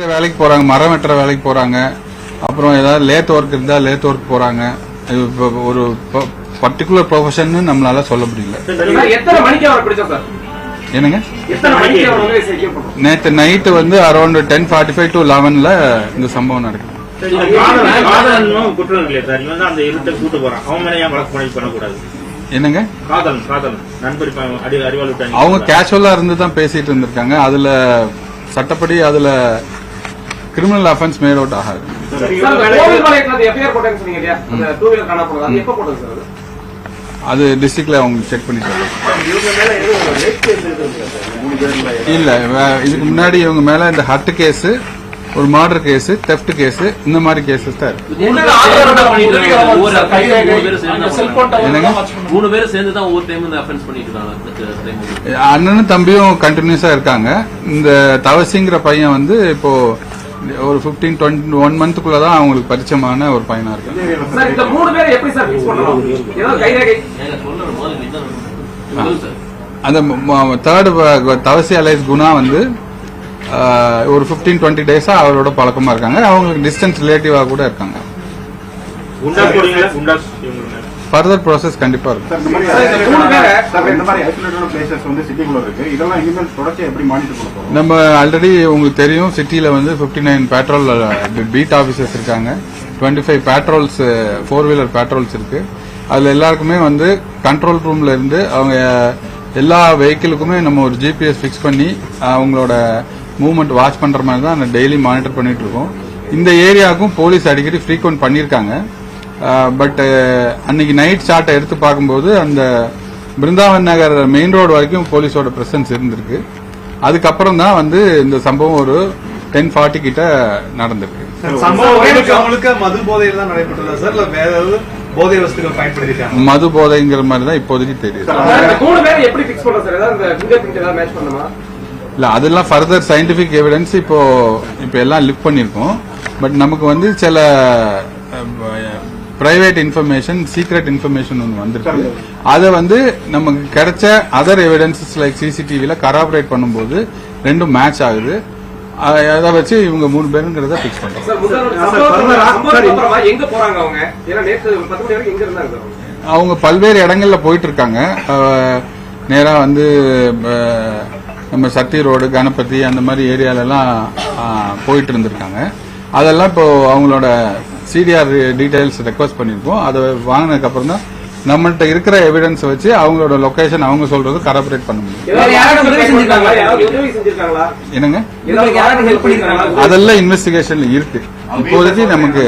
வேலைக்கு போறாங்க, மரம் வெட்டுற வேலைக்கு போறாங்க, அப்புறம் ஏதாவது லேத் ஒர்க் இருந்தா லேத் ஒர்க் போறாங்க. ஒரு பர்டிகுலர் ப்ரொஃபஷன் நம்மளால சொல்ல முடியல. என்னங்க, நேற்று நைட்டு வந்து அரௌண்ட் 10:45 to 11 இந்த சம்பவம் நடக்குது. என்னங்க, அவங்க கேஷுவலா இருந்து தான் பேசிட்டு இருந்திருக்காங்க. அதுல சட்டப்படி அதுல கிரிமினல் அஃபென்ஸ் மேட் அவுட் ஆகாது. அது டிஸ்ட்ரிக்ட்ல அவங்க செக் பண்ணி இல்ல. இதுக்கு முன்னாடி இவங்க மேல இந்த ஹர்ட் கேஸ், ஒரு மர்டர் கேஸ், தெஃப்ட் கேஸ், இந்த மாதிரி கேசஸ் தான் இருக்கு. அண்ணனும் தம்பியும் கண்டினியூஸா இருக்காங்க. இந்த தவசிங்கிற பையன் வந்து இப்போ ஒரு 15-21 மந்த்துக்குள்ளதான் அவங்களுக்கு பரிச்சயமான ஒரு பையனா இருக்கு. அந்த தேர்ட் தவசி அலைஸ் குணா வந்து ஒரு 15-20 டேஸா அவரோட பழக்கமா இருக்காங்க. அவங்களுக்கு டிஸ்டன்ஸ் ரிலேட்டிவா கூட இருக்காங்க. ஃபர்தர் ப்ராசஸ் கண்டிப்பா இருக்கும். நம்ம ஆல்ரெடி உங்களுக்கு தெரியும், சிட்டியில வந்து 59 பேட்ரோல் பீட் ஆபீசர்ஸ் இருக்காங்க, 25 பேட்ரோல்ஸ் 4-வீலர் பேட்ரோல்ஸ் இருக்கு. அதுல எல்லாருக்குமே வந்து கண்ட்ரோல் ரூம்ல இருந்து அவங்க எல்லா வெஹிக்கிளுக்குமே நம்ம ஒரு ஜிபிஎஸ் பிக்ஸ் பண்ணி அவங்களோட மூவ்மெண்ட் வாட்ச் பண்ற மாதிரி தான் டெய்லி மானிட்டர் பண்ணிட்டு இருக்கோம். இந்த ஏரியாவுக்கும் போலீஸ் அடிக்கடி ஃப்ரீக்வெண்ட் பண்ணியிருக்காங்க. பட் அன்னைக்கு நைட் ஷாட்டை எடுத்து பார்க்கும்போது அந்த பிருந்தாவன் நகர் மெயின் ரோடு வரைக்கும் போலீஸோட பிரசன்ஸ் இருந்திருக்கு. அதுக்கப்புறம் தான் வந்து இந்த சம்பவம் ஒரு 10:40 கிட்ட நடந்திருக்கு. மது போதையில் தான் நடைபெற்றதா சார், இல்ல வேற ஏதாவது போதை வஸ்துகள் பயன்படுத்திருக்காங்க? மது போதைங்கிற மாதிரி தான் இப்போதைக்கு தெரியுது. இல்ல, அதெல்லாம் ஃபர்தர் சயின்டிபிக் எவிடன்ஸ் இப்போ எல்லாம் லிக் பண்ணிருக்கோம். பட் நமக்கு வந்து சில பிரைவேட் இன்ஃபர்மேஷன், சீக்ரெட் இன்ஃபர்மேஷன் ஒன்று வந்திருக்கு. அதை வந்து நமக்கு கிடைச்ச அதர் எவிடன்சஸ் லைக் சிசிடிவில கராபரேட் பண்ணும்போது ரெண்டும் மேட்ச் ஆகுது. அதை வச்சு இவங்க 3 பேருங்கிறத பிக்ஸ் பண்றோம். அவங்க பல்வேறு இடங்கள்ல போயிட்டு இருக்காங்க. நேரா வந்து நம்ம சத்தி ரோடு, கணபதி, அந்த மாதிரி ஏரியாலெல்லாம் போயிட்டு இருந்திருக்காங்க. அதெல்லாம் இப்போ அவங்களோட சிடிஆர் டீடைல்ஸ் ரெக்வஸ்ட் பண்ணிருக்கோம். அதை வாங்கினதுக்கு அப்புறம் தான் நம்மள்ட்ட இருக்கிற எவிடன்ஸ் வச்சு அவங்களோட லொகேஷன் அவங்க சொல்றது கராபரேட் பண்ண முடியும். என்னங்க, அதெல்லாம் இன்வெஸ்டிகேஷன்ல இருக்கு. இப்போதைக்கு நமக்கு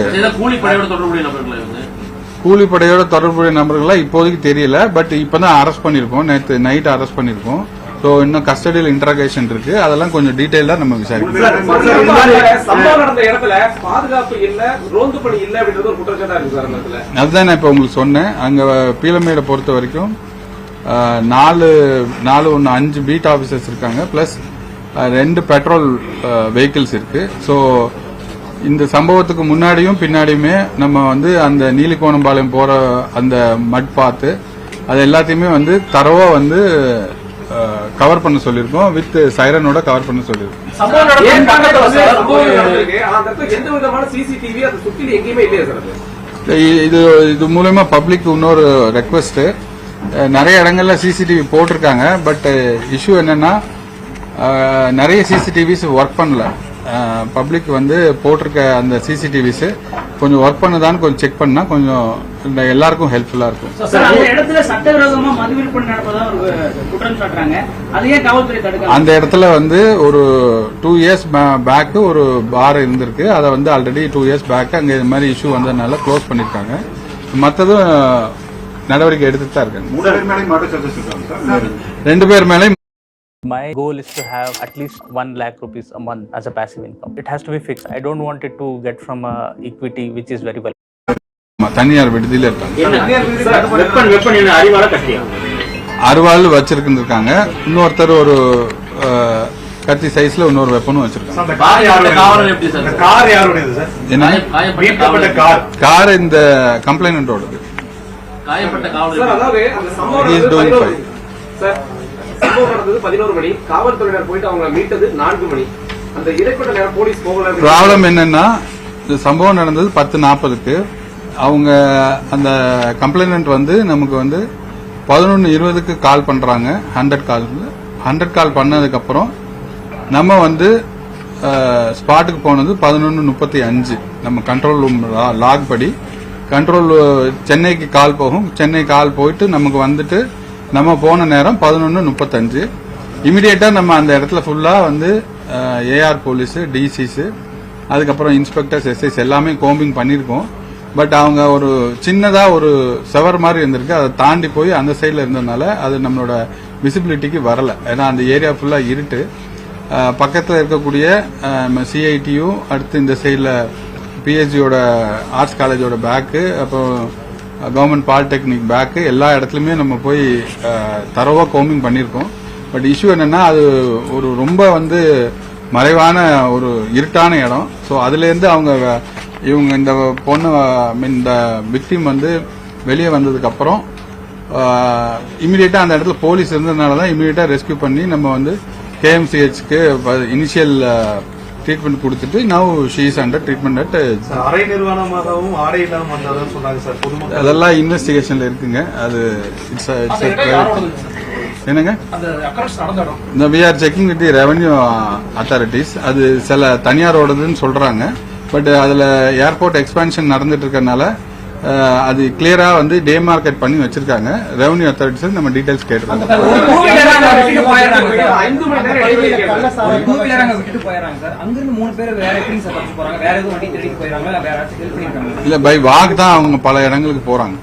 கூலிப்படையோட தொடர்புடைய நபர்களா இப்போதைக்கு தெரியல. பட் இப்பதான் அரெஸ்ட் பண்ணிருக்கோம், நேற்று நைட் அரெஸ்ட் பண்ணிருக்கோம். சோ இன்னும் கஸ்டடியில் இன்டராகேஷன் இருக்கு. அதெல்லாம் கொஞ்சம் டீடைலா நம்ம விசாரிக்கணும். அதுதான் நான் இப்ப உங்களுக்கு சொன்னேன். அங்க பீலமேட பொறுத்த வரைக்கும் 5 பீட் ஆபீசர்ஸ் இருக்காங்க, பிளஸ் 2 பெட்ரோல் வெஹிக்கிள்ஸ் இருக்கு. சோ இந்த சம்பவத்துக்கு முன்னாடியும் பின்னாடியுமே நம்ம வந்து அந்த நீலிகோணம்பாளையம் போற அந்த மட் பாத்து அது எல்லாத்தையுமே வந்து தரவா வந்து கவர் பண்ண சொல்லிருக்கோம். வித் சைரனோட கவர் பண்ண சொல்லிருக்கோம். இது மூலமா பப்ளிக் இன்னொரு ரெக்வெஸ்ட், நிறைய இடங்கள்ல சிசிடிவி போட்டிருக்காங்க. பட் இஷ்யூ என்னன்னா நிறைய சிசிடிவிஸ் ஒர்க் பண்ணல. பப்ளிக் வந்து போட்டிருக்க அந்த சிசிடிவிஸ் கொஞ்சம் ஒர்க் பண்ணதான்னு கொஞ்சம் செக் பண்ணா கொஞ்சம் எல்லாருக்கும் ஹெல்ப்ஃபுல்லா இருக்கும். அந்த இடத்துல வந்து ஒரு 2 இயர்ஸ் பேக் ஒரு பார் இருந்திருக்கு. அதை வந்து ஆல்ரெடி 2 இயர்ஸ் பேக் அங்க இந்த மாதிரி இஷ்யூ வந்ததுனால க்ளோஸ் பண்ணிருக்காங்க. மற்றதும் நடவடிக்கை எடுத்துட்டு தான் இருக்காங்க. 2 பேர் மேலே. My goal is to have at least 1 lakh rupees a month as a passive income. It has to be fixed. I don't want it to get from a equity which is very well. தனியார் விடுதியில இருக்காங்க. அருவாள் வச்சிருக்காங்க. இன்னொருத்தர் ஒரு கத்தி சைஸ்ல இன்னொரு வெப்பனும் வச்சிருக்காங்க. கார் இந்த கம்ப்ளைனண்டோடது. சம்பவம் நடந்தது 11 மணி. காவல்துறையினர் போயிட்டு அவங்க மீட்டது 4 மணி. அந்த இடைப்பட்ட நேரம் போலீஸ் போகல. ப்ராப்ளம் என்னன்னா, இந்த சம்பவம் நடந்தது 10:40க்கு. அவங்க அந்த கம்ப்ளைனன்ட் வந்து நமக்கு வந்து 11:20க்கு கால் பண்றாங்க. 100 கால் பண்ணதுக்கு அப்புறம் நம்ம வந்து ஸ்பாட்டுக்கு போனது 11:35. நம்ம கண்ட்ரோல் ரூம் லாக் படி கண்ட்ரோல் சென்னைக்கு கால் போகும். சென்னை கால் போயிட்டு நமக்கு வந்துட்டு நம்ம போன நேரம் 11:35. இமிடியேட்டா நம்ம அந்த இடத்துல ஃபுல்லா வந்து ஏஆர் போலீஸ், டிசிஸ், அதுக்கப்புறம் இன்ஸ்பெக்டர்ஸ், எஸ்ஐஸ் எல்லாமே கோம்பிங் பண்ணிருக்கோம். பட் அவங்க ஒரு சின்னதா ஒரு செவர் மாதிரி இருந்திருக்கு. அதை தாண்டி போய் அந்த சைட்ல இருந்ததுனால அது நம்மளோட விசிபிலிட்டிக்கு வரல. ஏன்னா அந்த ஏரியா ஃபுல்லா இருட்டு. பக்கத்தில் இருக்கக்கூடிய சிஐடியும், அடுத்து இந்த சைடில் பிஹெச்டியோட ஆர்ட்ஸ் காலேஜோட பேக்கு, அப்புறம் கவர்மெண்ட் பாலிடெக்னிக் பேக்கு, எல்லா இடத்துலையுமே நம்ம போய் தரவா கோம்பிங் பண்ணியிருக்கோம். பட் இஷ்யூ என்னன்னா, அது ஒரு ரொம்ப வந்து மறைவான ஒரு இருட்டான இடம். ஸோ அதுலேருந்து இவங்க இந்த பொண்ணு இந்த விக்டிம் வந்து வெளியே வந்ததுக்கு அப்புறம் இமீடியட்டா அந்த இடத்துல போலீஸ் இருந்ததுனால தான் இமீடியட்டா ரெஸ்கியூ பண்ணி நம்ம வந்து கேஎம்சிஹெச்க்கு இனிஷியல் ட்ரீட்மெண்ட் கொடுத்துட்டு now she is under treatment at அரை நிர்வாணமாகவும் ஆடை இல்லாமல் வந்ததுன்னு சொன்னாங்க சார். பொதுமக்கள் அதெல்லாம் இன்வெஸ்டிகேஷன்ல இருக்குங்க. அது என்னங்க, we are checking with the revenue authorities. அது சில தனியாரோடதுன்னு சொல்றாங்க. பட் அதுல ஏர்போர்ட் எக்ஸ்பான்ஷன் நடந்துட்டு இருக்கறனால அது கிளியரா வந்து டேமார்க்கெட் பண்ணி வச்சிருக்காங்க. ரெவன்யூ அத்தாரிட்டிஸ் நம்ம டீடைல்ஸ் கேட்டுருக்கோம். இல்ல பை வாக் தான் அவங்க பல இடங்களுக்கு போறாங்க.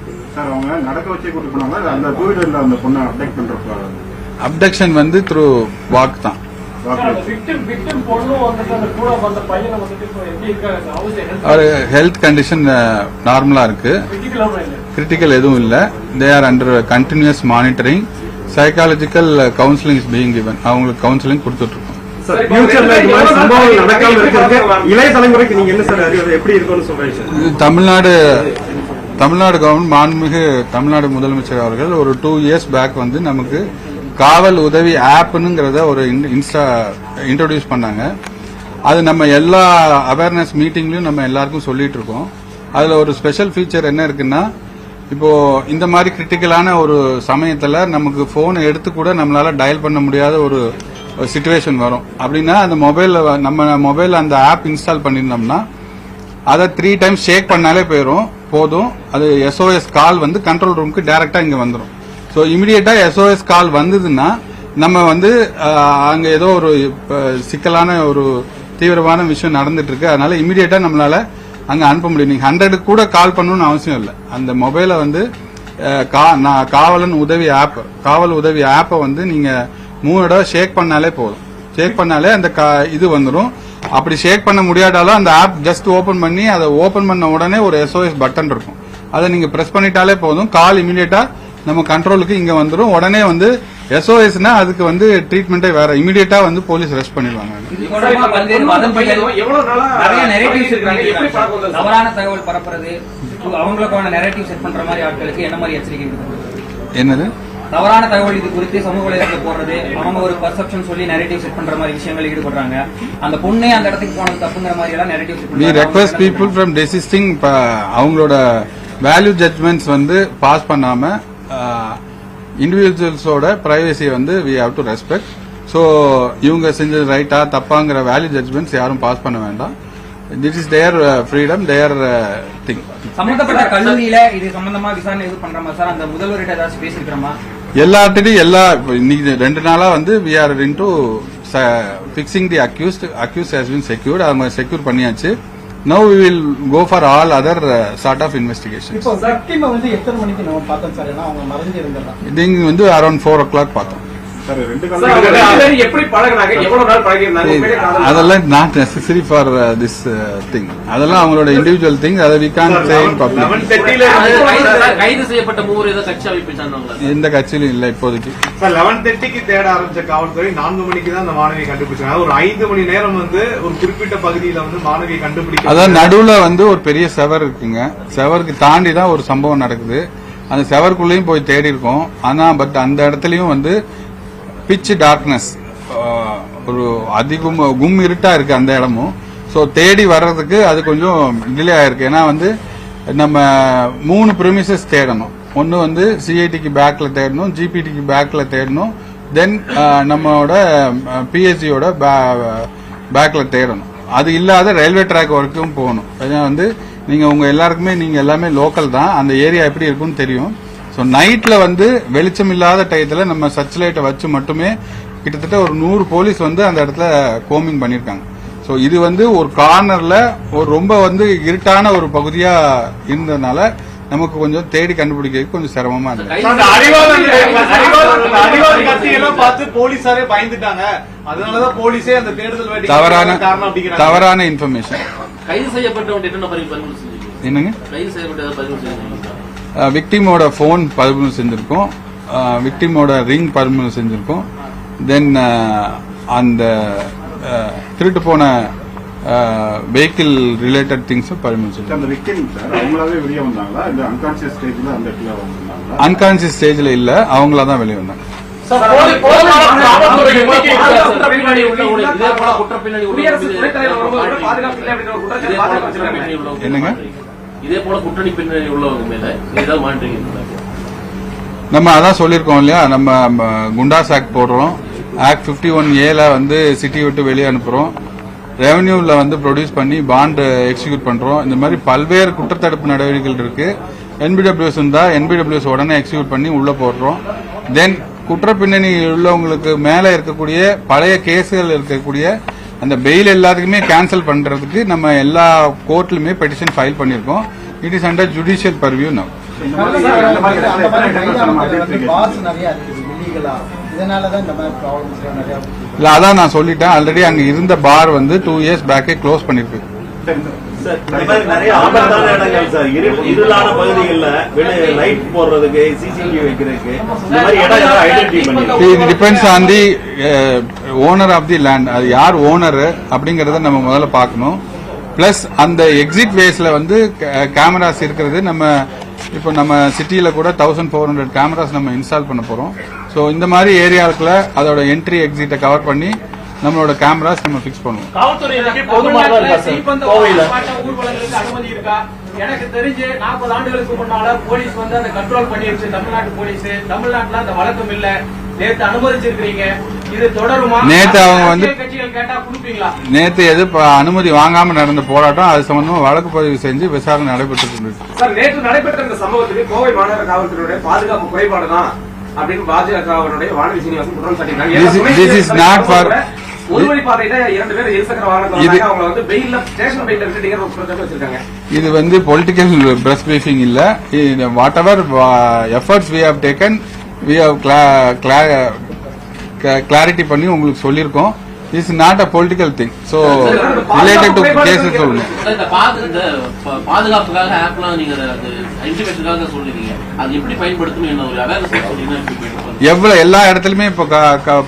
அப்டக்ஷன் வந்து த்ரூ வாக் தான். ஹெல்த் கண்டிஷன் நார்மலா இருக்கு, கிரிட்டிக்கல் எதுவும் இல்ல. They are under continuous monitoring. Psychological counselling is being given. அவங்களுக்கு கவுன்சிலிங் கொடுத்துட்டு இருக்கோம். இளைய தலைமுறைக்கு நீங்க என்ன சார் எப்படி இருக்கும்னு சொல்றீங்க? தமிழ்நாடு கவர்மெண்ட் மாண்புமிகு தமிழ்நாடு முதலமைச்சர் அவர்கள் ஒரு 2 இயர்ஸ் பேக் வந்து நமக்கு காவல் உதவி ஆப்னுங்கிறத ஒரு இன்ட்ரோடியூஸ் பண்ணாங்க. அது நம்ம எல்லா அவேர்னஸ் மீட்டிங்லயும் நம்ம எல்லாருக்கும் சொல்லிட்டு இருக்கோம். அதுல ஒரு ஸ்பெஷல் ஃபீச்சர் என்ன இருக்குன்னா, இப்போ இந்த மாதிரி கிரிட்டிக்கலான ஒரு சமயத்துல நமக்கு போன் எடுத்து கூட நம்மளால டயல் பண்ண முடியாத ஒரு சிச்சுவேஷன் வரும். அப்படின்னா அந்த நம்ம மொபைல் அந்த ஆப் இன்ஸ்டால் பண்ணிருந்தோம்னா அதை 3 டைம்ஸ் ஷேக் பண்ணாலே போதும். அது SOS கால் வந்து கண்ட்ரோல் ரூமுக்கு டைரக்டா இங்க வந்துடும். ஸோ இமிடியேட்டா SOS கால் வந்ததுன்னா நம்ம வந்து அங்க ஏதோ ஒரு சிக்கலான ஒரு தீவிரமான விஷயம் நடந்துட்டு இருக்கு. அதனால இமிடியேட்டா நம்மளால அங்க அனுப்ப முடியும். நீங்க 100 கூட கால் பண்ணணும்னு அவசியம் இல்லை. அந்த மொபைலை வந்து காவல் உதவி ஆப்பை வந்து நீங்க 3 தடவை ஷேக் பண்ணாலே போதும். ஷேக் பண்ணாலே அந்த இது வந்துடும். அப்படி ஷேக் பண்ண முடியாட்டாலும் அந்த ஆப் ஜஸ்ட் ஓபன் பண்ணி அதை ஓபன் பண்ண உடனே ஒரு SOS பட்டன் இருக்கும். அதை நீங்க பிரஸ் பண்ணிட்டாலே போதும். கால் இமிடியேட்டா நம்ம கண்ட்ரோலுக்கு இங்க வந்துடும். உடனே வந்து SOSனா அதுக்கு வந்து ட்ரீட்மெண்டே வேற. இமிடியேட்டா வந்து போலீஸ் ரெஸ்ட் பண்ணிடுவாங்க. தவறான தகவல் பரப்புறது, அவங்களுக்கான நரேட்டிவ் செட் பண்ற மாதிரி ஆட்களுக்கு என்ன மாதிரி எச்சரிக்கை? என்னது தவறான தகவல் இது குறித்து சமூக வலைதளத்துல போடுறது, அவங்க ஒரு பர்செப்ஷன் சொல்லி நரேட்டிவ் செட் பண்ற மாதிரி விஷயங்கள் ஈடுபடுறாங்க. அந்த பொண்ணே அந்த இடத்துக்கு போனது தப்புங்கிற மாதிரி எல்லாம் நரேட்டிவ் செட் பண்றாங்க. We request people from desisting அவங்களோட வேல்யூ ஜட்ஜ்மெண்ட்ஸ் வந்து பாஸ் பண்ணாம இண்டிவிஜுவல்ஸோட பிரைவசியை வந்து we have to respect. So இவங்க செஞ்சது ரைட்டா தப்பாங்கிற வேல்யூ ஜட்ஜ்மெண்ட்ஸ் யாரும் பாஸ் பண்ண வேண்டாம். This is there freedom, their thing. சம்பந்தப்பட்ட கல்லூரியில இது சம்பந்தமா விசாரணை எது பண்றோமா சார்? அந்த முதல்வர்கிட்ட ஏதாச்சும் பேசிருக்கிறோமா? எல்லார்ட்டையும் இன்னைக்கு 2 நாளா வந்து we are into fixing the accused has been secured. அவங்க செக்யூர் பண்ணியாச்சு. Now we will go for all other sort of investigations. இப்போ victim வந்து எத்தனை மணிக்கு நம்ம பார்த்தோம் சார்? ஏன்னா அவங்க மறைஞ்சு இருந்தாங்க. இது வந்து அரௌண்ட் 4 o'clock பார்த்தோம். அதெல்லாம் not necessary for this thing. அதெல்லாம் அவங்களோட இண்டிவிஜுவல் திங். அதை we can't say in public. கைது செய்யப்பட்ட மூவர் ஏதோ கட்சி அமைப்பு எந்த கட்சியிலும் இல்ல இப்போதைக்கு. 11:30க்கு தேட ஆரம்பிச்ச காவல்துறை 4 மணிக்கு தான் அந்த மாணவியை கண்டுபிடிச்சாங்க. ஒரு 5 மணி நேரம் வந்து ஒரு குறிப்பிட்ட பகுதியில வந்து மாணவியை கண்டுபிடிக்க. அதான் நடுவுல வந்து ஒரு பெரிய செவர் இருக்குங்க. செவருக்கு தாண்டி தான் ஒரு சம்பவம் நடக்குது. அந்த செவருக்குள்ளேயும் போய் தேடி இருக்கோம். ஆனா பட் அந்த இடத்துலயும் வந்து பிட்ச் டார்க்னஸ், ஒரு அதிகம் கும் இருட்டா இருக்கு அந்த இடமும். ஸோ தேடி வர்றதுக்கு அது கொஞ்சம் டிலே ஆயிருக்கு. ஏன்னா வந்து நம்ம 3 ப்ரிமிசஸ் தேடணும். ஒன்று வந்து சிஐடிக்கு பேக்ல தேடணும், ஜிபிடிக்கு பேக்ல தேடணும், தென் நம்மளோட பிஎஸ்சியோட பேக்ல தேடணும். அது இல்லாத ரயில்வே ட்ராக் வரைக்கும் போகணும். ஏன்னா வந்து நீங்க உங்க எல்லாருக்குமே நீங்க எல்லாமே லோக்கல் தான், அந்த ஏரியா எப்படி இருக்குன்னு தெரியும். ஸோ நைட்ல வந்து வெளிச்சம் இல்லாத டயத்துல நம்ம சர்ச் லைட்டை வச்சு மட்டுமே கிட்டத்தட்ட ஒரு 100 போலீஸ் வந்து அந்த இடத்துல கோமிங் பண்ணிருக்காங்க. ஸோ இது வந்து ஒரு கார்னர்ல ஒரு ரொம்ப வந்து இருட்டான ஒரு பகுதியா இருந்ததுனால நமக்கு கொஞ்சம் தேடி கண்டுபிடிக்க கொஞ்சம் சிரமமா இருக்கு. அந்த அடிவாத கத்தியெல்லாம் பார்த்து போலீஸாரே பயந்துட்டாங்க. அதனாலதான் போலீஸே அந்த தேடுதல் வேட்டை தவறான இன்ஃபர்மேஷன். கைது செய்யப்பட்டவங்க என்னென்ன பரிமாற்றம் செஞ்சீங்க? என்னங்க? கைது செய்யப்பட்ட பரிமாற்றம் செஞ்சீங்க? விக்டிமோட போன் பறிமுதல் செஞ்சிருக்கோம், விக்டிமோட ரிங் பறிமுதல் செஞ்சிருக்கோம், தென் அந்த திருட்டு போன வெஹிக்கிள் ரிலேட்டட் திங்ஸ் பறிமுதல் செஞ்சோம். அந்த விக்டிம் சார் அவங்களாவே வெளியே வந்தாங்களா? இந்த அன்கான்சியஸ் ஸ்டேஜ்ல அந்த இடத்துல வந்தாங்களா? அன்கான்சியஸ் ஸ்டேஜ்ல இல்ல, அவங்களா தான் வெளியே வந்தாங்க. என்னங்க? இதே போல குற்றணி பின்னணி உள்ளவங்க மேல ஏதாவது மாற்றீங்க? நம்ம அதான் சொல்லியிருக்கோம் இல்லையா, நம்ம குண்டாஸ் ஆக்ட் போடுறோம், ஆக்ட் 51A வந்து சிட்டி விட்டு வெளியே அனுப்புறோம், ரெவன்யூல வந்து ப்ரொடியூஸ் பண்ணி பாண்ட் எக்ஸிக்யூட் பண்றோம். இந்த மாதிரி பல்வேறு குற்றத்தடுப்பு நடவடிக்கைகள் இருக்கு. என்பிடபிள்யூஎஸ் இருந்தா என்பிடபிள்யூஎஸ் உடனே எக்ஸிக்யூட் பண்ணி உள்ள போடுறோம். தென் குற்ற பின்னணி உள்ளவங்களுக்கு மேல இருக்கக்கூடிய பழைய கேஸுகள் இருக்கக்கூடிய அந்த பெயில் எல்லாத்துக்குமே கேன்சல் பண்றதுக்கு நம்ம எல்லா கோர்ட்லயுமே பெட்டிஷன் ஃபைல் பண்ணிருக்கோம். It is under judicial purview now. இல்ல அதான் நான் சொல்லிட்டேன் ஆல்ரெடி. அங்க இருந்த பார் வந்து 2 years பேக்கே க்ளோஸ் பண்ணிருக்கு. நிறைய ஆபத்தான இடங்கள் சார், இருளான பகுதிகளில் லைட் போடுறதுக்கு, சிசிடிவி வைக்கிறதுக்கு இந்த மாதிரி இடங்களை ஐடென்டிஃபை பண்ணி. இது depends on the owner of the land. அது யார் ஓனர் அப்படிங்கறத நம்ம முதல்ல பார்க்கணும். பிளஸ் அந்த எக்ஸிட் வேஸ்ல வந்து கேமராஸ் இருக்கிறது. நம்ம இப்போ நம்ம சிட்டியில கூட 1400 கேமராஸ் நம்ம இன்ஸ்டால் பண்ண போறோம். ஸோ இந்த மாதிரி ஏரியாவுக்குள்ள அதோட என்ட்ரி எக்ஸிட்டை கவர் பண்ணி நம்மளோட கேமராஸ் நம்ம பிக்ஸ் பண்ணுவோம். அனுமதி இருக்கா? எனக்கு தெரிஞ்சு 40 ஆண்டுகளுக்கு முன்னால போலீஸ் வந்து அந்த கண்ட்ரோல் பண்ணிருச்சு, தமிழ்நாட்டு போலீஸ். தமிழ்நாட்டுல அந்த வழக்கம் இல்ல. நேற்று அனுமதிச்சிருக்கீங்க, இது தொடருமா? நேற்று அவங்க வந்து கட்சிகள் கேட்டா கொடுப்பீங்களா? நேற்று எது அனுமதி வாங்காம நடந்த போராட்டம், அது சம்பந்தமா வழக்கு பதிவு செஞ்சு விசாரணை நடைபெற்று கொண்டிருக்கு. சார், நேற்று நடைபெற்ற இந்த சம்பவத்துக்கு கோவை மாநகர காவல்துறையுடைய பாதுகாப்பு குறைபாடுதான் அப்படின்னு பாஜகவினுடைய வானதி சீனிவாசன் குற்றம் சாட்டினாங்க. ஒரு வழி பாதையில 2 பேர் இருசக்கர வாகனத்துல அவங்க வந்து பெயில்ல ஸ்டேஷன் பெயில்ல இருக்கு குற்றச்சாட்டு வச்சிருக்காங்க. இது வந்து பொலிட்டிக்கல் பிரஸ் பிரீஃபிங் இல்ல. Whatever efforts we have taken, we have clarity பண்ணி உங்களுக்கு சொல்லியிருக்கோம். It's not a political thing. So related to cases சொல்லுங்க. இந்த பாதுகாப்புக்காக ஆப்லாம் நீங்க இன்டிமேஷனுக்காக சொல்றீங்க, அது எப்படி பயன்படுத்தணும் என்ன ஒரு அவேர்னஸ் சொல்றீங்க? எவ்வளவு எல்லா இடத்துலயுமே இப்போ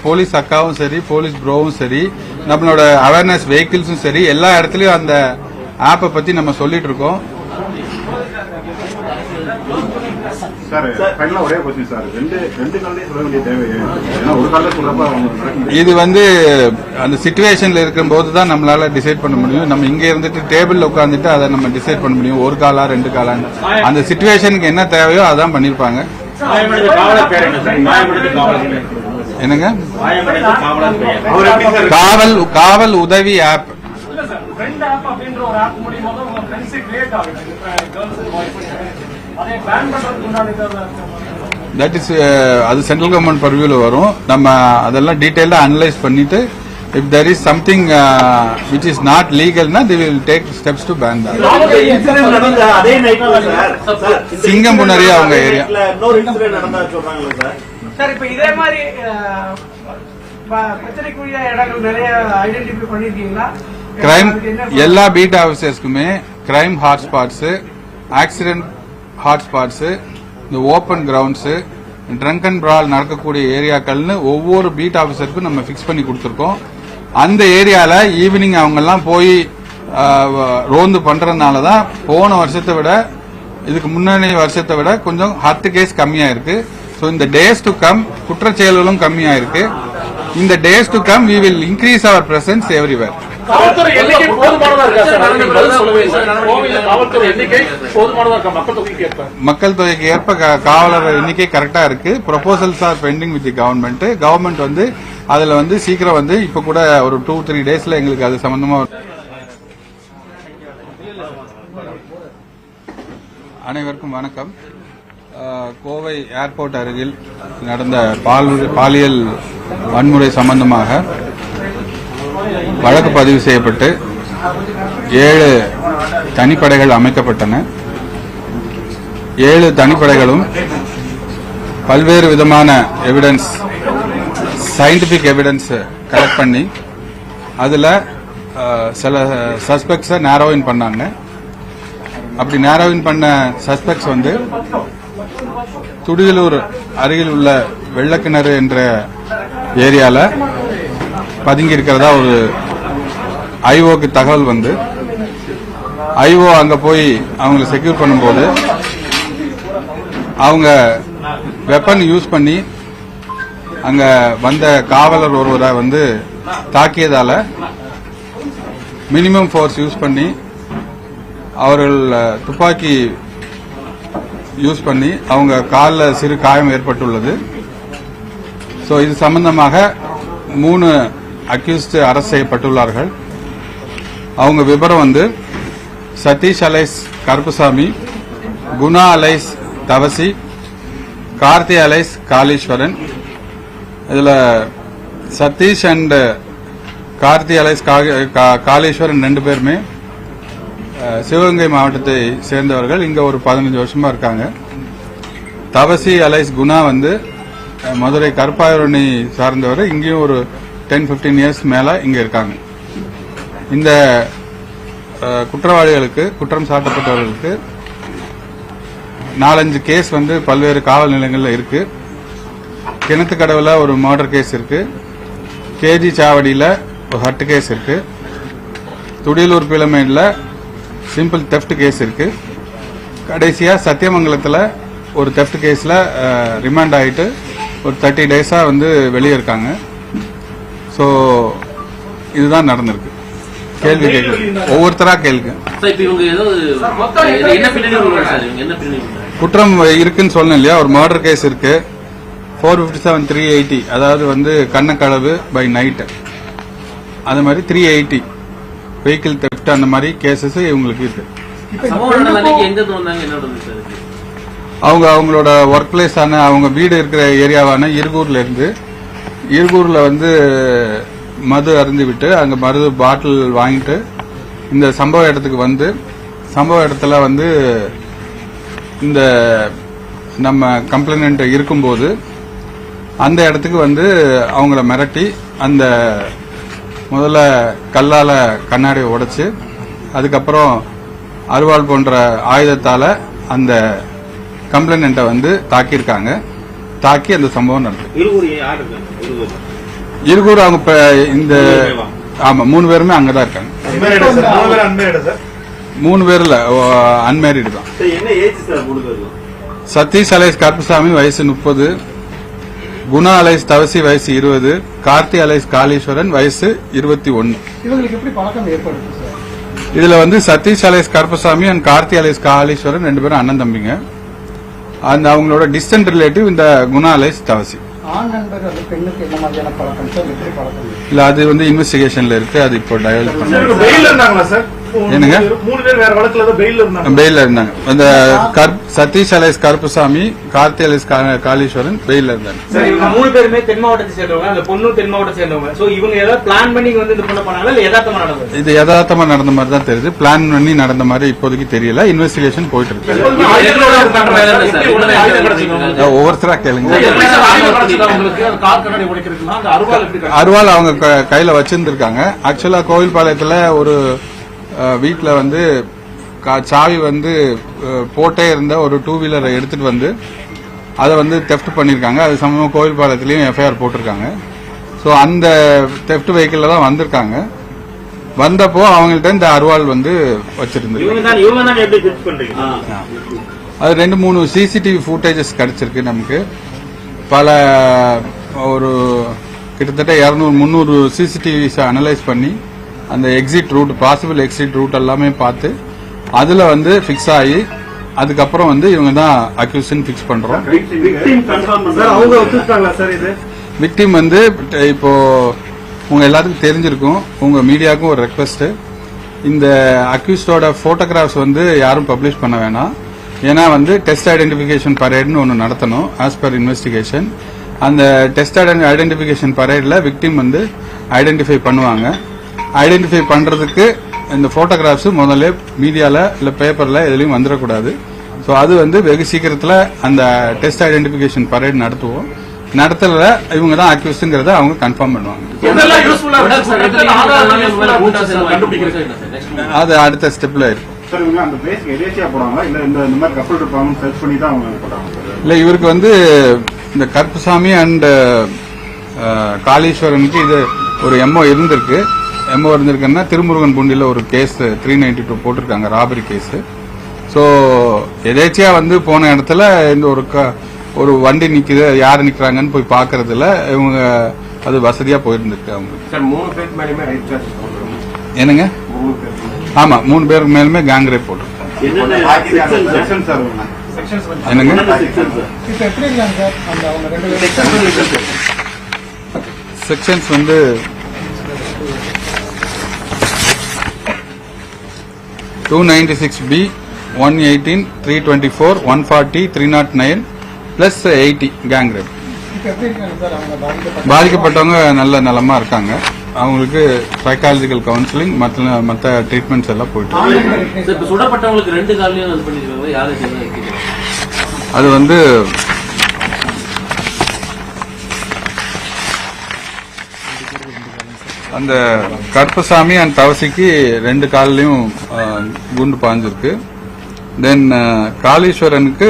போலீஸ் அக்காவும் சரி, போலீஸ் ப்ரோவும் சரி, நம்மளோட அவேர்னஸ் வெஹிக்கிள்ஸும் சரி, எல்லா இடத்துலயும் அந்த ஆப்பை பத்தி நம்ம சொல்லிட்டு இருக்கோம். சார் ஒரே கொஸ்டின் சார், ரெண்டு காலையும் சொல்ல வேண்டிய தேவை. ஏன்னா ஒரு காலையில சொல்றப்ப இது வந்து அந்த சிச்சுவேஷன்ல இருக்கும் போது தான் நம்மளால டிசைட் பண்ண முடியும். நம்ம இங்க இருந்துட்டு டேபிள்ல உட்கார்ந்துட்டு அதை நம்ம டிசைட் பண்ண முடியும், ஒரு காலா 2 காலான்னு. அந்த சிச்சுவேஷனுக்கு என்ன தேவையோ அதான் பண்ணிருப்பாங்க. என்னங்க? காவல் உதவி ஆப். தட் இஸ் அது சென்ட்ரல் கவர்மெண்ட் பர்வியூல வரும். நம்ம அதெல்லாம் டீடைலா அனலைஸ் பண்ணிட்டு if there is something which is not legal na they will take steps to ban that. அதே நைட்ல சார் சிங்கம்புணரி அவங்க ஏரியா இன்னொரு இன்சிடென்ட் நடந்தா சொல்றாங்களா சார்? சார், இப்ப இதே மாதிரி பிரச்சனைக்குரிய இடங்கள் நிறைய ஐடென்டிஃபை பண்ணிருக்கீங்களா? கிரைம் எல்லா பீட் ஆபீசர்ஸ்க்குமே கிரைம் ஹாட்ஸ்பாட்ஸ், ஆக்சிடென்ட் ஹாட்ஸ்பாட்ஸ், இந்த open grounds, drunk and brawl நடக்கக்கூடிய ஏரியாக்கள்னு ஒவ்வொரு பீட் ஆபீசருக்கும் நம்ம பிக்ஸ் பண்ணி கொடுத்துருக்கோம். அந்த ஏரியால ஈவினிங் அவங்க எல்லாம் போய் ரோந்து பண்றதுனால தான் போன வருஷத்தை விட, இதுக்கு முன்னாடி வருஷத்தை விட கொஞ்சம் ஹார்ட் கேஸ் கம்மியா இருக்கு. ஸோ இந்த டேஸ் டு கம் குற்றச்செயல்களும் கம்மியா இருக்கு. In the days to come, we will increase our presence everywhere. காவல்துறை எண்ணிக்கை போதுமானதா இருக்கா சார்? நீங்க பதில் சொல்லவே இல்லை. கோவையில காவல்துறை எண்ணிக்கை போதுமானதா இருக்கா மக்கள் தொகைக்கு ஏற்ப? மக்கள் தொகைக்கு ஏற்ப காவலர் எண்ணிக்கை கரெக்டா இருக்கு. Proposals R bending with the government. Government வந்து அதுல வந்து சீக்கிரம் வந்து இப்ப கூட ஒரு 2-3 டேஸ்ல எங்களுக்கு அது சம்பந்தமா அனைவருக்கும் வணக்கம். கோவை ஏர்போர்ட் அருகில் நடந்த பாலியல் வன்முறை சம்பந்தமாக வழக்கு பதிவு செய்யப்பட்டு 7 தனிப்படைகள் அமைக்கப்பட்டன. 7 தனிப்படைகளும் பல்வேறு விதமான எவிடன்ஸ், சயின்டிபிக் எவிடன்ஸ் கலெக்ட் பண்ணி அதுல சில சஸ்பெக்ட்ஸை நேரோவின் பண்ணாங்க. அப்படி நேரோவின் பண்ண சஸ்பெக்ட்ஸ் வந்து துடியலூர் அருகில் உள்ள வெள்ளக்கிணறு என்ற ஏரியால பதுங்கி இருக்கிறதா ஒரு ஐஓக்கு தகவல் வந்து ஐஓ அங்க போய் அவங்களை செக்யூர் பண்ணும்போது அவங்க வெப்பன் யூஸ் பண்ணி அங்க வந்த காவலர் ஒருவரை வந்து தாக்கியதால மினிமம் ஃபோர்ஸ் யூஸ் பண்ணி அவர்கள் துப்பாக்கி யூஸ் பண்ணி அவங்க காலில் சிறு காயம் ஏற்பட்டுள்ளது. ஸோ இது சம்பந்தமாக 3 அக்யூஸ்ட் அரெஸ்ட் செய்யப்பட்டுள்ளார்கள். அவங்க விபரம் வந்து Satish alias Karuppusamy, Guna alias Thavasi, Karthi alias Kaliswaran. இதுல சதீஷ் அண்ட் கார்த்தி அலைஸ் காளீஸ்வரன் 2 பேருமே சிவகங்கை மாவட்டத்தை சேர்ந்தவர்கள். இங்க ஒரு 15 வருஷமா இருக்காங்க. தவசி அலைஸ் குணா வந்து மதுரை கருப்பாயூரணி சார்ந்தவர். இங்கேயும் ஒரு 10-15 இயர்ஸ் மேல இங்க இருக்காங்க. இந்த குற்றவாளிகளுக்கு, குற்றம் சாட்டப்பட்டவர்களுக்கு 4-5 கேஸ் வந்து பல்வேறு காவல் நிலையங்கள்ல இருக்கு. கிணத்துக்கடவுல ஒரு மர்டர் கேஸ் இருக்கு. கேஜி சாவடியில ஒரு ஹட் கேஸ் இருக்கு. துடியலூர் பிளமேட்ல சிம்பிள் தெஃப்ட் கேஸ் இருக்கு. கடைசியா சத்தியமங்கலத்தில் ஒரு தெஃப்ட் கேஸ்ல ரிமாண்ட் ஆயிட்டு ஒரு 30 டேஸா வந்து வெளியே இருக்காங்க. ஸோ இதுதான் நடந்திருக்கு. கேள்வி கேட்குது, ஒவ்வொருத்தரா கேளுங்க. குற்றம் இருக்குன்னு சொன்னேன் இல்லையா, ஒரு மர்டர் கேஸ் இருக்கு. 457-380, அதாவது வந்து கண்ணக்களவு பை நைட், அது மாதிரி 380 வெஹிக்கிள் தெஃப்ட், அந்த மாதிரி கேசஸ் இவங்களுக்கு இருக்கு. அவங்க அவங்களோட ஒர்க் பிளேஸான, அவங்க வீடு இருக்கிற ஏரியாவான இருகூர்ல இருந்து, இருகூர்ல வந்து மது அருந்து விட்டு அங்க மது பாட்டில் வாங்கிட்டு இந்த சம்பவ இடத்துக்கு வந்து, சம்பவ இடத்துல வந்து இந்த நம்ம கம்ப்ளைண்ட் இருக்கும்போது அந்த இடத்துக்கு வந்து அவங்கள மிரட்டி அந்த முதல்ல கல்லால கண்ணாடியை உடைச்சு, அதுக்கப்புறம் அருவாள் போன்ற ஆயுதத்தால அந்த கம்ப்ளைண்ட்டை வந்து தாக்கியிருக்காங்க. தாக்கி அந்த சம்பவம் நடந்தது. இருகூர் அவங்க இந்த ஆமா 3 பேருமே அங்கதான் இருக்காங்க. 3 பேர்ல அன்மேரிடு தான். சதீஷ் அலைஸ் கருப்புசாமி வயசு 30, குணா அலைஸ் தவசி வயசு 20, கார்த்தி அலைஸ் காளீஸ்வரன் வயசு 21. இவங்களுக்கு எப்படி பழக்கம் ஏற்படுது சார்? இதுல வந்து Satish alias Karuppasamy and Karthi alias Kaleeswaran 2 பேரும் அண்ணன் தம்பிங்க. அந்த அவங்களோட டிஸ்டன்ட் ரிலேட்டிவ் இந்த குணா அலைஸ் தவசி. ஆண் நண்பர் அந்த பெண்ணுக்கு என்ன மாதிரியான பழக்கம் சார்? எப்படி பழக்கம்? இல்ல, அது வந்து இன்வெஸ்டிகேஷன்ல இருக்கு. அது இப்போ டயல் பண்ண. பெயில் இருந்தாங்களா சார்? என்னங்க? 3 பேர் வேற வழக்குல தான் பெயில் இருந்தாங்க. பெயில இருந்தாங்க. அந்த சதீஷ் அலைஸ் கருப்புசாமி, கார்த்தி அலைஸ் காளீஸ்வரன் பெயில இருந்தாங்க. சார், இவங்க 3 பேருமே தென் மாவட்டத்தை சேர்ந்தவங்க. அந்த பொண்ணு தென் மாவட்டத்தை சேர்ந்தவங்க. சோ இவங்க ஏதாவது பிளான் பண்ணி வந்து இந்த பொண்ணை பண்ணாங்களா இல்ல யதார்த்தமா நடந்தது? இது யதார்த்தமா நடந்த மாதிரி தான் தெரியுது. பிளான் பண்ணி நடந்த மாதிரி இப்போதைக்கு தெரியல. இன்வெஸ்டிகேஷன் போயிட்டு இருக்கு. ஒவ்வொருத்தரா கேளுங்க. அருவாள் அவங்க கையில வச்சிருந்திருக்காங்க. ஆக்சுவலா கோவில்பாளையத்துல ஒரு வீட்டுல வந்து சாவி வந்து போட்டே இருந்த ஒரு 2 வீலரை எடுத்துட்டு வந்து அதை வந்து தெஃப்ட் பண்ணிருக்காங்க. அது சம்பந்தமா கோவில்பாளையத்திலயும் எஃப்ஐஆர் போட்டிருக்காங்க. ஸோ அந்த தெஃப்ட் வெஹிக்கிள்ல தான் வந்திருக்காங்க. வந்தப்போ அவங்கள்ட்ட இந்த அருவாள் வந்து வச்சிருந்தது. அது 2-3 சிசிடிவி ஃபுட்டேஜஸ் கிடைச்சிருக்கு நமக்கு. பல ஒரு கிட்டத்தட்ட 200-300 சிசிடிவிஸ் அனலைஸ் பண்ணி அந்த exit route, possible exit route எல்லாமே பார்த்து அதுல வந்து ஃபிக்ஸ் ஆகி அதுக்கப்புறம் வந்து இவங்க தான் அக்யூஸ்ட்னு ஃபிக்ஸ் பண்றோம். அவங்க ஒத்துக்கிட்டாங்களா சார் இது? விக்டிம் வந்து இப்போ உங்க எல்லாத்துக்கும் தெரிஞ்சிருக்கும், உங்க மீடியாவுக்கும் ஒரு ரெக்வெஸ்ட், இந்த அக்யூஸ்டோட போட்டோகிராஃப்ஸ் வந்து யாரும் பப்ளிஷ் பண்ண வேணாம். ஏன்னா வந்து டெஸ்ட் ஐடென்டிபிகேஷன் பரேட்னு ஒன்று நடத்தணும் ஆஸ் பர் இன்வெஸ்டிகேஷன். அந்த டெஸ்ட் ஐடென்டிபிகேஷன் பரேட்ல விக்டிம் வந்து ஐடென்டிஃபை பண்ணுவாங்க. ஐடென்டிஃபை பண்றதுக்கு இந்த போட்டோகிராஃப்ஸ் முதல்ல மீடியால இல்ல பேப்பர்ல எதுலயும் வந்துடக்கூடாது. ஸோ அது வந்து வெகு சீக்கிரத்துல அந்த டெஸ்ட் ஐடென்டிபிகேஷன் பரேட் நடத்துவோம். நடத்தல இவங்க தான் அக்யூஸ்ட்ங்கிறத அவங்க கன்ஃபார்ம் பண்ணுவாங்க. அது அடுத்த ஸ்டெப்ல இருக்கும். இல்ல இவருக்கு வந்து இந்த கருப்புசாமி அண்ட் காளீஸ்வரனுக்கு இது ஒரு எம்ஓ இருந்திருக்கு. எம்ஓ இருந்திருக்குன்னா திருமுருகன் பூண்டியில ஒரு கேஸ் 392 போட்டிருக்காங்க, ராபரி கேஸ். ஸோ எதேச்சியா வந்து போன இடத்துல இந்த ஒரு வண்டி நிக்குது, யாரு நிக்கிறாங்கன்னு போய் பாக்குறதுல இவங்க அது வசதியா போயிருந்திருக்கு அவங்களுக்கு. என்னங்க? ஆமா, 3 பேருக்கு மேலுமே கேங் ரேப் போட்டிருக்காங்க. என்னங்க? செக்ஷன்ஸ் வந்து 296B, 118, 324, 140, 309 பிளஸ் 80 கேங் ரேப். பாதிக்கப்பட்டவங்க நல்ல நலமா இருக்காங்க. அவங்களுக்கு சைக்காலஜிக்கல் கவுன்சிலிங் மற்ற ட்ரீட்மெண்ட்ஸ் எல்லாம் போயிட்டு. சுடப்பட்டவங்களுக்கு 2 காலையும் அது பண்ணிருக்காங்க. யாரு அது வந்து அந்த கருப்பசாமி அண்ட் தவசிக்கு 2 காலிலையும் குண்டு பாஞ்சிருக்கு. தென் காளீஸ்வரனுக்கு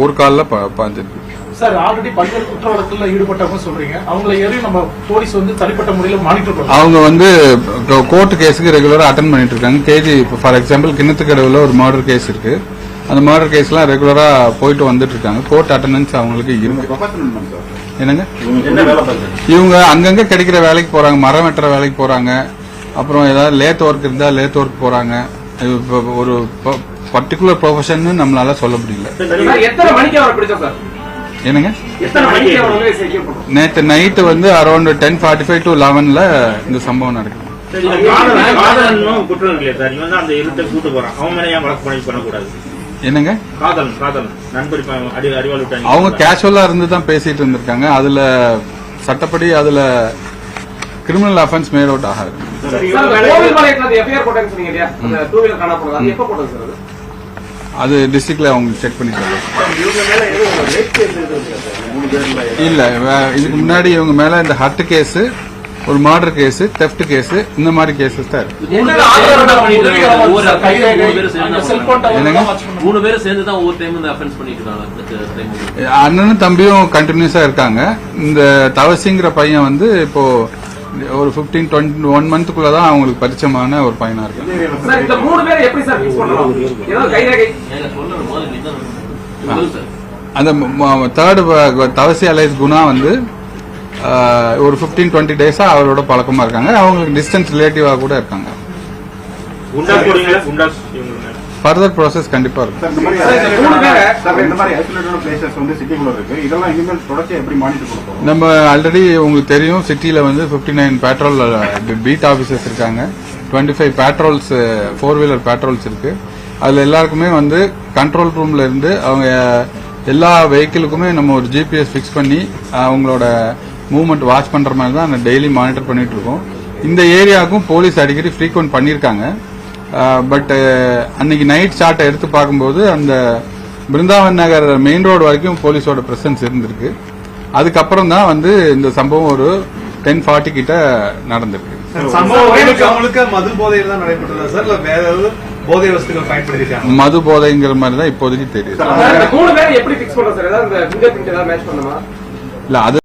1 காலில் பாஞ்சிருக்கு. சார், ஆல்ரெடி பல்வேறு குற்ற வழக்குல ஈடுபட்டவங்க சொல்றீங்க, அவங்களை ஏறி நம்ம போலீஸ் வந்து தனிப்பட்ட முறையில் மானிட்டர் பண்ணுவோம். அவங்க வந்து கோர்ட் கேஸுக்கு ரெகுலரா அட்டன் பண்ணிட்டு இருக்காங்க. கேஜி ஃபார் எக்ஸாம்பிள் கிணத்துக்கடவுல ஒரு மர்டர் கேஸ் இருக்கு. அந்த மர்டர் கேஸ்லாம் ரெகுலரா போயிட்டு வந்துட்டு இருக்காங்க. கோர்ட் அட்டெண்டன்ஸ் அவங்களுக்கு இருக்கு. என்னங்க? இவங்க அங்கங்க கிடைக்கிற வேலைக்கு போறாங்க, மரம் வெட்டுற வேலைக்கு போறாங்க. அப்புறம் ஏதாவது லேத் ஒர்க் இருந்தா லேத் ஒர்க் போறாங்க. ஒரு பர்டிகுலர் ப்ரொஃபஷன் நம்மளால சொல்ல முடியல. என்னங்க? நேற்று நைட்டு வந்து அரௌண்ட் 10:45 to 11 இந்த சம்பவம் நடக்குது. என்னங்க? அவங்க கேஷுவலா இருந்து தான் பேசிட்டு இருந்திருக்காங்க. அதுல சட்டப்படி அதுல கிரிமினல் அஃபென்ஸ் மேட் அவுட் ஆகாது. அது டிஸ்ட்ரிக்ட்ல அவங்க செக் பண்ணி இல்ல. இதுக்கு முன்னாடி இவங்க மேல இந்த ஹர்ட் கேஸ், ஒரு மர்டர் கேஸ், தெஃப்ட் கேஸ், இந்த மாதிரி கேசஸ் தான் இருக்கு. 3 பேரும் சேர்ந்து தான் ஒவ்வொரு டைம் இந்த அஃபென்ஸ் பண்ணிட்டு இருக்காங்க. அண்ணனும் தம்பியும் கண்டினியூஸா இருக்காங்க. இந்த தவசிங்கிற பையன் வந்து இப்போ ஒரு 15-21 மந்த்துக்குள்ளதான் அவங்களுக்கு பரிச்சயமான ஒரு பையனா இருக்கு. அந்த தேர்ட் தவசி அலைஸ் குணா வந்து ஒரு 15-20 டேஸா அவரோட பழக்கமா இருக்காங்க. அவங்களுக்கு டிஸ்டன்ஸ் ரிலேட்டிவா கூட இருக்காங்க. ஃபர்தர் ப்ராசஸ் கண்டிப்பா இருக்கும். நம்ம ஆல்ரெடி உங்களுக்கு தெரியும், சிட்டில வந்து 59 பேட்ரோல் பீட் ஆபீசர்ஸ் இருக்காங்க. 25 பேட்ரோல்ஸ் 4-வீலர் பேட்ரோல்ஸ் இருக்கு. அதுல எல்லாருக்குமே வந்து கண்ட்ரோல் ரூம்ல இருந்து அவங்க எல்லா வெஹிக்கிளுக்குமே நம்ம ஒரு ஜிபிஎஸ் பிக்ஸ் பண்ணி அவங்களோட மூவ்மெண்ட் வாட்ச் பண்ற மாதிரி தான் டெய்லி மானிட்டர் பண்ணிட்டு இருக்கோம். இந்த ஏரியாவுக்கும் போலீஸ் அடிக்கடி ஃப்ரீக்வெண்ட் பண்ணிருக்காங்க. பட் அன்னைக்கு நைட் ஷாட்டை எடுத்து பார்க்கும்போது அந்த பிருந்தாவன் நகர் மெயின் ரோடு வரைக்கும் போலீஸோட பிரசன்ஸ் இருந்திருக்கு. அதுக்கப்புறம் தான் வந்து இந்த சம்பவம் ஒரு 10:40 கிட்ட நடந்திருக்கு. மது போதையில் தான் நடைபெற்றதா சார், இல்ல வேற ஏதாவது போதை வஸ்துகள் பயன்படுத்திருக்காங்க? மது போதைங்கிற மாதிரி தான் இப்போதைக்கு தெரியுது. இல்ல அது